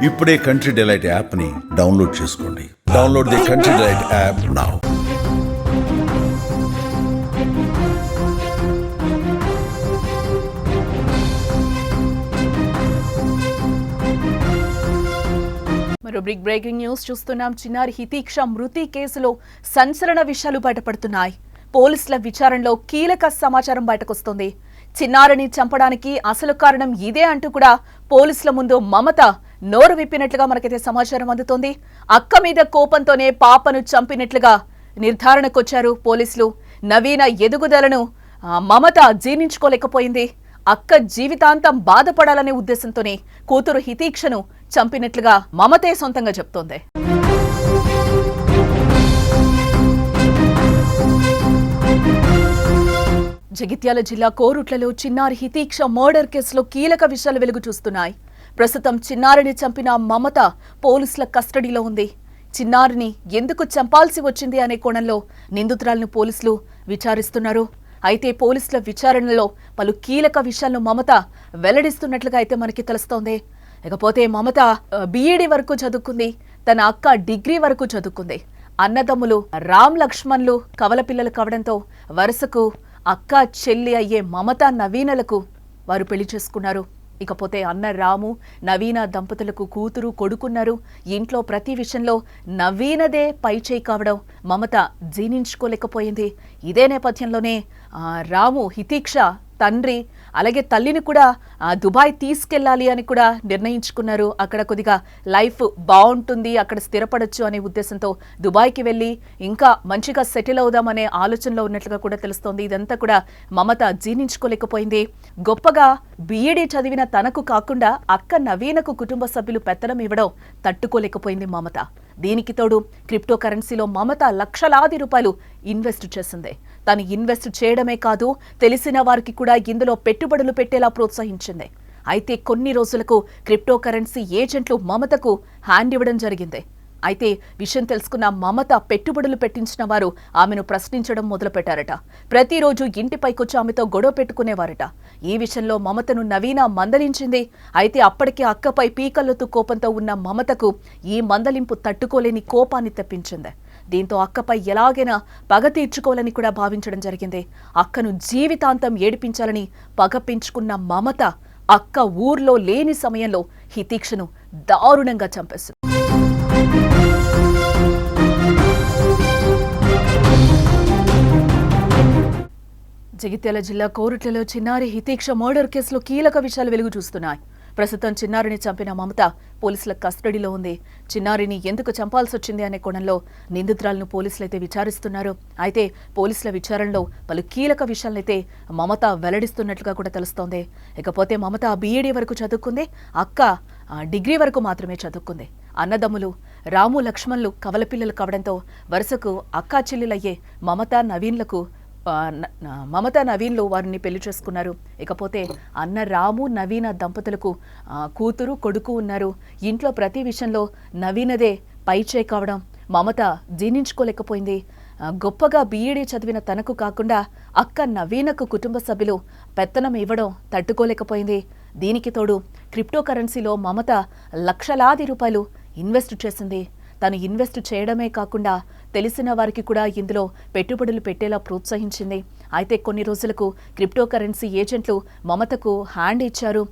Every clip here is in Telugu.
ఇప్పుడే కంట్రీ డిలైట్ యాప్ని డౌన్లోడ్ చేసుకోండి. Download the country delight app now. మరో బిగ్ బ్రేకింగ్ న్యూస్ చూస్తున్నాం. చిన్నారి హితీక్ష మృతి కేసులో సంచలన విషయాలు బయటపడుతున్నాయి. పోలీసుల విచారణలో కీలక సమాచారం బయటకొస్తుంది. చిన్నారిని చంపడానికి అసలు కారణం ఇదే అంటూ కూడా పోలీసుల ముందు మమత నోరు విప్పినట్లుగా మనకైతే సమాచారం అందుతోంది. అక్క మీద కోపంతోనే పాపను చంపినట్లుగా నిర్ధారణకొచ్చారు పోలీసులు. నవీన ఎదుగుదలను మమత జీర్ణించుకోలేకపోయింది. అక్క జీవితాంతం బాధపడాలనే ఉద్దేశంతోనే కూతురు హితీక్షను చంపినట్లుగా మమతే సొంతంగా చెప్తోంది. జగిత్యాల జిల్లా కోరుట్లలో చిన్నారి హితీక్ష మర్డర్ కేసులో కీలక విషయాలు వెలుగు చూస్తున్నాయి. ప్రస్తుతం చిన్నారిని చంపిన మమత పోలీసుల కస్టడీలో ఉంది. చిన్నారిని ఎందుకు చంపాల్సి వచ్చింది అనే కోణంలో నిందితురాలను పోలీసులు విచారిస్తున్నారు. అయితే పోలీసుల విచారణలో పలు కీలక విషయాలను మమత వెల్లడిస్తున్నట్లుగా అయితే మనకి తెలుస్తోంది. ఇకపోతే మమత బీఈడీ వరకు చదువుకుంది. తన అక్క డిగ్రీ వరకు చదువుకుంది. అన్నదమ్ములు రామ్ లక్ష్మణ్లు కవల పిల్లలు కావడంతో వరుసకు అక్క చెల్లి అయ్యే మమత నవీనలకు వారు పెళ్లి చేసుకున్నారు. ఇకపోతే అన్న రాము నవీన దంపతులకు కూతురు కొడుకున్నారు. ఇంట్లో ప్రతి విషయంలో నవీనదే పైచేయి కావడం మమత జీర్ణించుకోలేకపోయింది. ఇదే నేపథ్యంలోనే రాము హితీక్ష తండ్రి అలాగే తల్లిని కూడా దుబాయ్ తీసుకెళ్లాలి అని కూడా నిర్ణయించుకున్నారు. అక్కడ కొద్దిగా లైఫ్ బాగుంటుంది, అక్కడ స్థిరపడొచ్చు అనే ఉద్దేశంతో దుబాయ్కి వెళ్ళి ఇంకా మంచిగా సెటిల్ అవుదామనే ఆలోచనలో ఉన్నట్లుగా కూడా తెలుస్తోంది. ఇదంతా కూడా మమత జీర్ణించుకోలేకపోయింది. గొప్పగా బీఈడీ చదివిన తనకు కాకుండా అక్క నవీనకు కుటుంబ సభ్యులు పెత్తనం ఇవ్వడం తట్టుకోలేకపోయింది మమత. దీనికి తోడు క్రిప్టో కరెన్సీలో మమత లక్షలాది రూపాయలు ఇన్వెస్ట్ చేసింది. తను ఇన్వెస్ట్ చేయడమే కాదు, తెలిసిన వారికి కూడా ఇందులో పెట్టుబడులు పెట్టేలా ప్రోత్సహించింది. అయితే కొన్ని రోజులకు క్రిప్టో కరెన్సీ ఏజెంట్లు మమతకు హ్యాండ్ ఇవ్వడం జరిగింది. అయితే విషయం తెలుసుకున్న మమత పెట్టుబడులు పెట్టించిన వారు ఆమెను ప్రశ్నించడం మొదలుపెట్టారట. ప్రతిరోజు ఇంటిపైకొచ్చి ఆమెతో గొడవ పెట్టుకునేవారట. ఈ విషయంలో మమతను నవీన మందలించింది. అయితే అప్పటికే అక్కపై పీకల్లుతూ కోపంతో ఉన్న మమతకు ఈ మందలింపు తట్టుకోలేని కోపాన్ని తెప్పించింది. దీంతో అక్కపై ఎలాగైనా పగ తీర్చుకోవాలని కూడా భావించడం జరిగింది. అక్కను జీవితాంతం ఏడిపించాలని పగ పెంచుకున్న మమత అక్క ఊర్లో లేని సమయంలో హితీక్షను దారుణంగా చంపేసింది. జగిత్యాల జిల్లా కోరుట్లలో చిన్నారి హితీక్ష మర్డర్ కేసులో కీలక విషయాలు వెలుగు చూస్తున్నాయి. ప్రస్తుతం చిన్నారిని చంపిన మమత పోలీసుల కస్టడీలో ఉంది. చిన్నారిని ఎందుకు చంపాల్సి వచ్చింది అనే కోణంలో నిందితురాలను పోలీసులు అయితే విచారిస్తున్నారు. అయితే పోలీసుల విచారణలో పలు కీలక విషయాలైతే మమత వెల్లడిస్తున్నట్లుగా కూడా తెలుస్తోంది. ఇకపోతే మమత బీఈడీ వరకు చదువుకుంది. అక్క డిగ్రీ వరకు మాత్రమే చదువుకుంది. అన్నదమ్ములు రాము లక్ష్మణ్లు కవల పిల్లలు కావడంతో వరుసకు అక్కా చెల్లెలయ్యే మమత నవీన్లు వారిని పెళ్లి చేసుకున్నారు. ఇకపోతే అన్న రాము నవీన దంపతులకు కూతురు కొడుకు ఉన్నారు. ఇంట్లో ప్రతి విషయంలో నవీనదే పైచేయి కావడం మమత జీర్ణించుకోలేకపోయింది. గొప్పగా బీఈడీ చదివిన తనకు కాకుండా అక్క నవీనకు కుటుంబ సభ్యులు పెత్తనం ఇవ్వడం తట్టుకోలేకపోయింది. దీనికి తోడు క్రిప్టో కరెన్సీలో మమత లక్షలాది రూపాయలు ఇన్వెస్ట్ చేసింది. తను ఇన్వెస్ట్ చేయడమే కాకుండా తెలిసిన వారికి కూడా ఇందులో పెట్టుబడులు పెట్టేలా ప్రోత్సహించింది. అయితే కొన్ని రోజులకు క్రిప్టో కరెన్సీ ఏజెంట్లు మమతకు హ్యాండ్ ఇచ్చారు.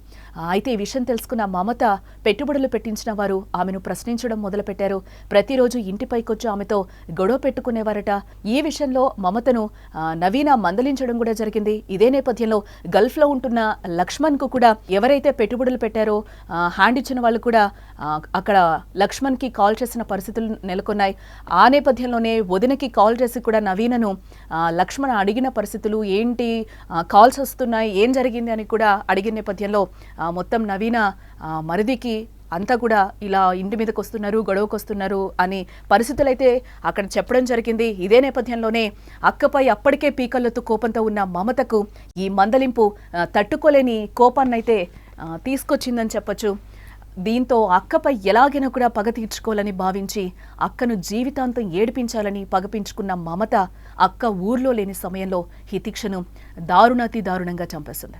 అయితే ఈ విషయం తెలుసుకున్న మమత పెట్టుబడులు పెట్టించిన వారు ఆమెను ప్రశ్నించడం మొదలుపెట్టారు. ప్రతిరోజు ఇంటిపైకొచ్చి ఆమెతో గొడవ పెట్టుకునేవారట. ఈ విషయంలో మమతను నవీన మందలించడం కూడా జరిగింది. ఇదే నేపథ్యంలో గల్ఫ్లో ఉంటున్న లక్ష్మణ్కు కూడా ఎవరైతే పెట్టుబడులు పెట్టారో హ్యాండ్ ఇచ్చిన వాళ్ళు కూడా అక్కడ లక్ష్మణ్కి కాల్ చేసిన పరిస్థితులు నెలకొన్నాయి. ఆ నేపథ్యంలోనే వదినకి కాల్ చేసి కూడా నవీనను లక్ష్మణ్ అడిగిన పరిస్థితులు ఏంటి, కాల్స్ వస్తున్నాయి, ఏం జరిగింది అని కూడా అడిగిన నేపథ్యంలో మొత్తం నవీన మరిదికి అంతా కూడా ఇలా ఇంటి మీదకి వస్తున్నారు, గొడవకు వస్తున్నారు అని పరిస్థితులు అయితే అక్కడ చెప్పడం జరిగింది. ఇదే నేపథ్యంలోనే అక్కపై అప్పటికే పీకల్లతో కోపంతో ఉన్న మమతకు ఈ మందలింపు తట్టుకోలేని కోపాన్నైతే తీసుకొచ్చిందని చెప్పొచ్చు. దీంతో అక్కపై ఎలాగైనా కూడా పగ తీర్చుకోవాలని భావించి అక్కను జీవితాంతం ఏడిపించాలని పగపించుకున్న మమత అక్క ఊర్లో లేని సమయంలో హితీక్షను దారుణాతి దారుణంగా చంపేసింది.